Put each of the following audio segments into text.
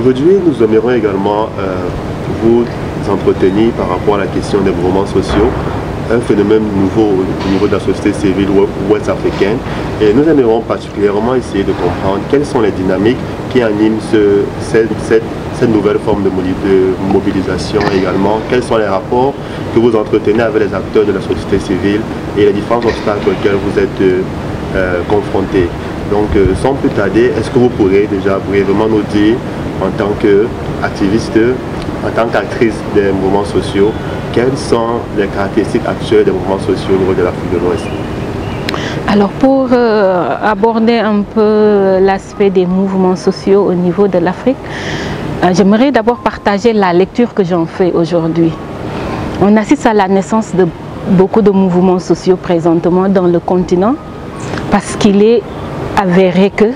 Aujourd'hui, nous aimerions également vous entretenir par rapport à la question des mouvements sociaux, un phénomène nouveau au niveau de la société civile ouest-africaine. Et nous aimerions particulièrement essayer de comprendre quelles sont les dynamiques qui animent cette nouvelle forme de mobilisation également. Quels sont les rapports que vous entretenez avec les acteurs de la société civile et les différents obstacles auxquels vous êtes confrontés. Donc, sans plus tarder, est-ce que vous pourrez déjà brièvement nous dire, en tant qu'activiste, en tant qu'actrice des mouvements sociaux, quelles sont les caractéristiques actuelles des mouvements sociaux au niveau de l'Afrique de l'Ouest? Alors, pour aborder un peu l'aspect des mouvements sociaux au niveau de l'Afrique, j'aimerais d'abord partager la lecture que j'en fais aujourd'hui. On assiste à la naissance de beaucoup de mouvements sociaux présentement dans le continent parce qu'il est avéré que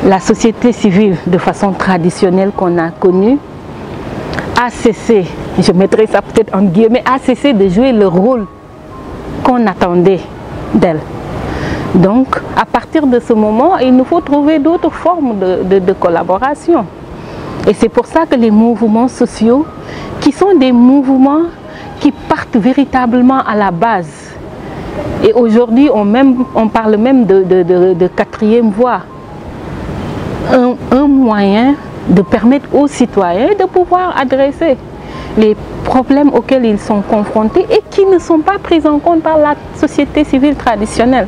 la société civile, de façon traditionnelle qu'on a connue, a cessé, je mettrai ça peut-être en guillemets, a cessé de jouer le rôle qu'on attendait d'elle. Donc, à partir de ce moment, il nous faut trouver d'autres formes de collaboration. Et c'est pour ça que les mouvements sociaux, qui sont des mouvements qui partent véritablement à la base, et aujourd'hui on parle même de quatrième voie, un moyen de permettre aux citoyens de pouvoir adresser les problèmes auxquels ils sont confrontés et qui ne sont pas pris en compte par la société civile traditionnelle.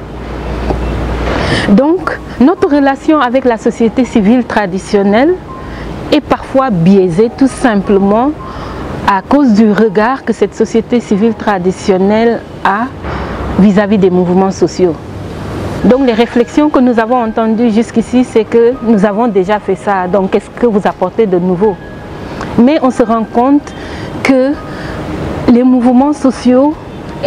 Donc, notre relation avec la société civile traditionnelle est parfois biaisée tout simplement à cause du regard que cette société civile traditionnelle a vis-à-vis des mouvements sociaux. Donc les réflexions que nous avons entendues jusqu'ici, c'est que nous avons déjà fait ça, donc qu'est-ce que vous apportez de nouveau? Mais on se rend compte que les mouvements sociaux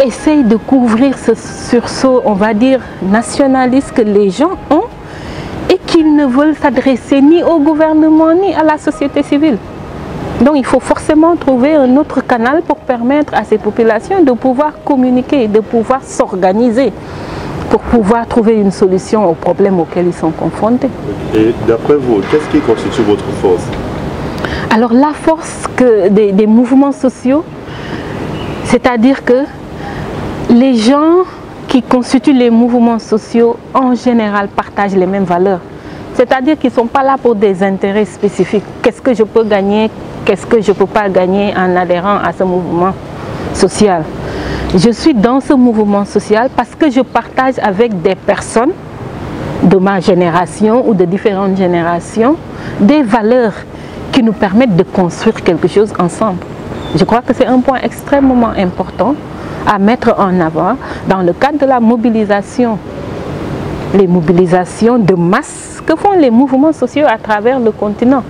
essayent de couvrir ce sursaut, on va dire, nationaliste que les gens ont et qu'ils ne veulent s'adresser ni au gouvernement ni à la société civile. Donc il faut forcément trouver un autre canal pour permettre à ces populations de pouvoir communiquer, de pouvoir s'organiser, pour pouvoir trouver une solution aux problèmes auxquels ils sont confrontés. Et d'après vous, qu'est-ce qui constitue votre force? Alors la force des mouvements sociaux, c'est-à-dire que les gens qui constituent les mouvements sociaux en général partagent les mêmes valeurs. C'est-à-dire qu'ils ne sont pas là pour des intérêts spécifiques. Qu'est-ce que je peux gagner, qu'est-ce que je ne peux pas gagner en adhérant à ce mouvement social? Je suis dans ce mouvement social parce que je partage avec des personnes de ma génération ou de différentes générations des valeurs qui nous permettent de construire quelque chose ensemble. Je crois que c'est un point extrêmement important à mettre en avant dans le cadre de la mobilisation. Les mobilisations de masse que font les mouvements sociaux à travers le continent.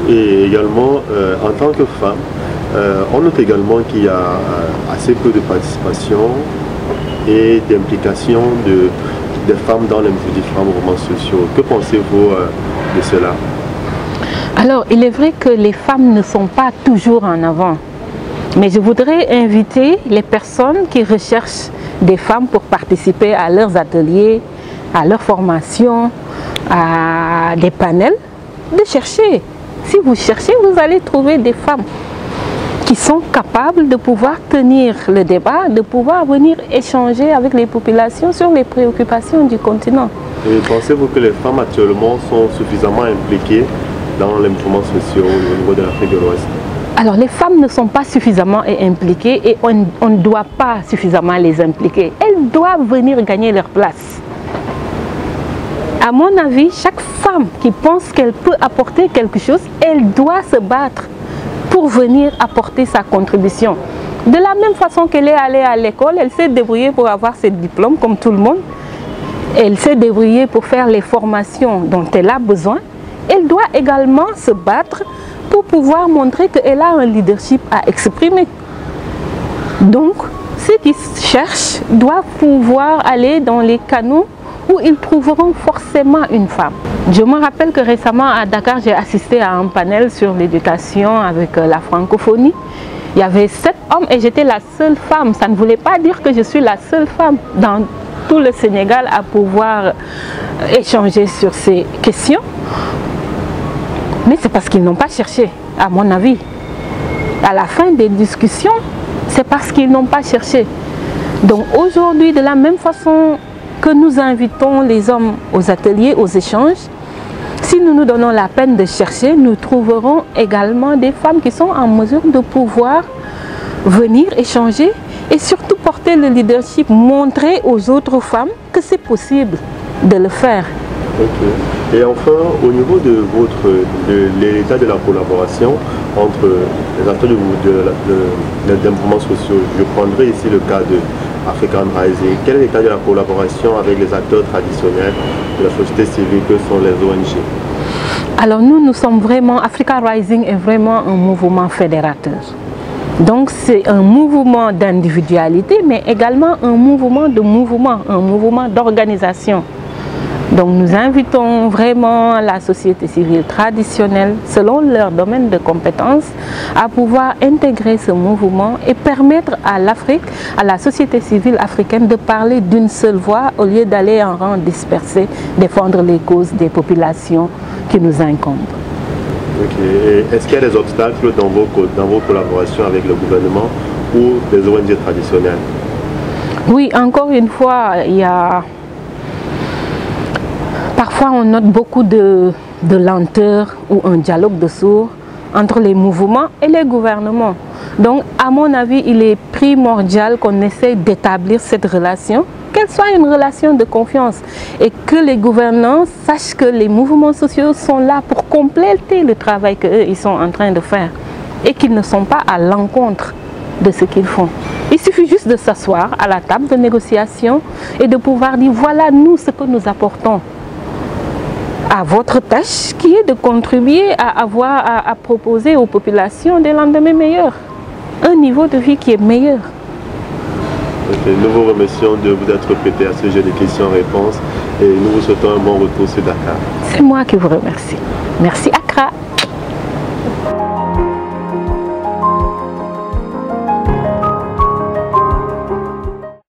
Et également, en tant que femme, on note également qu'il y a assez peu de participation et d'implication des femmes dans les différents mouvements sociaux. Que pensez-vous de cela? Alors, il est vrai que les femmes ne sont pas toujours en avant. Mais je voudrais inviter les personnes qui recherchent des femmes pour participer à leurs ateliers, à leurs formations, à des panels, de chercher. Si vous cherchez, vous allez trouver des femmes qui sont capables de pouvoir tenir le débat, de pouvoir venir échanger avec les populations sur les préoccupations du continent. Et pensez-vous que les femmes actuellement sont suffisamment impliquées dans les mouvements sociaux au niveau de l'Afrique de l'Ouest? Alors les femmes ne sont pas suffisamment impliquées et on ne doit pas suffisamment les impliquer. Elles doivent venir gagner leur place. À mon avis, chaque femme qui pense qu'elle peut apporter quelque chose, elle doit se battre pour venir apporter sa contribution. De la même façon qu'elle est allée à l'école, elle s'est débrouillée pour avoir ses diplômes comme tout le monde. Elle s'est débrouillée pour faire les formations dont elle a besoin. Elle doit également se battre pour pouvoir montrer qu'elle a un leadership à exprimer. Donc, ceux qui cherchent doivent pouvoir aller dans les canaux où ils trouveront forcément une femme. Je me rappelle que récemment à Dakar, j'ai assisté à un panel sur l'éducation avec la francophonie. Il y avait 7 hommes et j'étais la seule femme. Ça ne voulait pas dire que je suis la seule femme dans tout le Sénégal à pouvoir échanger sur ces questions. Mais c'est parce qu'ils n'ont pas cherché, à mon avis. À la fin des discussions, c'est parce qu'ils n'ont pas cherché. Donc aujourd'hui, de la même façon que nous invitons les hommes aux ateliers, aux échanges, si nous nous donnons la peine de chercher, nous trouverons également des femmes qui sont en mesure de pouvoir venir échanger et surtout porter le leadership, montrer aux autres femmes que c'est possible de le faire. Okay. Et enfin, au niveau de l'état de la collaboration entre les acteurs des mouvements sociaux, je prendrai ici le cas de African Rising. Quel est l'état de la collaboration avec les acteurs traditionnels de la société civile que sont les ONG? Alors nous sommes vraiment, African Rising est vraiment un mouvement fédérateur. Donc c'est un mouvement d'individualité, mais également un mouvement d'organisation. Donc nous invitons vraiment la société civile traditionnelle, selon leur domaine de compétences, à pouvoir intégrer ce mouvement et permettre à l'Afrique, à la société civile africaine de parler d'une seule voix au lieu d'aller en rang dispersé, défendre les causes des populations qui nous incombent. Okay. Est-ce qu'il y a des obstacles dans vos collaborations avec le gouvernement ou les ONG traditionnelles? Oui, encore une fois, parfois on note beaucoup de lenteur ou un dialogue de sourds entre les mouvements et les gouvernements. Donc à mon avis, il est primordial qu'on essaie d'établir cette relation, qu'elle soit une relation de confiance et que les gouvernants sachent que les mouvements sociaux sont là pour compléter le travail qu'eux ils sont en train de faire et qu'ils ne sont pas à l'encontre de ce qu'ils font. Il suffit juste de s'asseoir à la table de négociation et de pouvoir dire voilà nous ce que nous apportons à votre tâche qui est de contribuer à proposer aux populations des lendemains meilleurs, un niveau de vie qui est meilleur. Okay. Nous vous remercions de vous être prêté à ce jeu de questions-réponses et nous vous souhaitons un bon retour sur Dakar. C'est moi qui vous remercie. Merci Accra.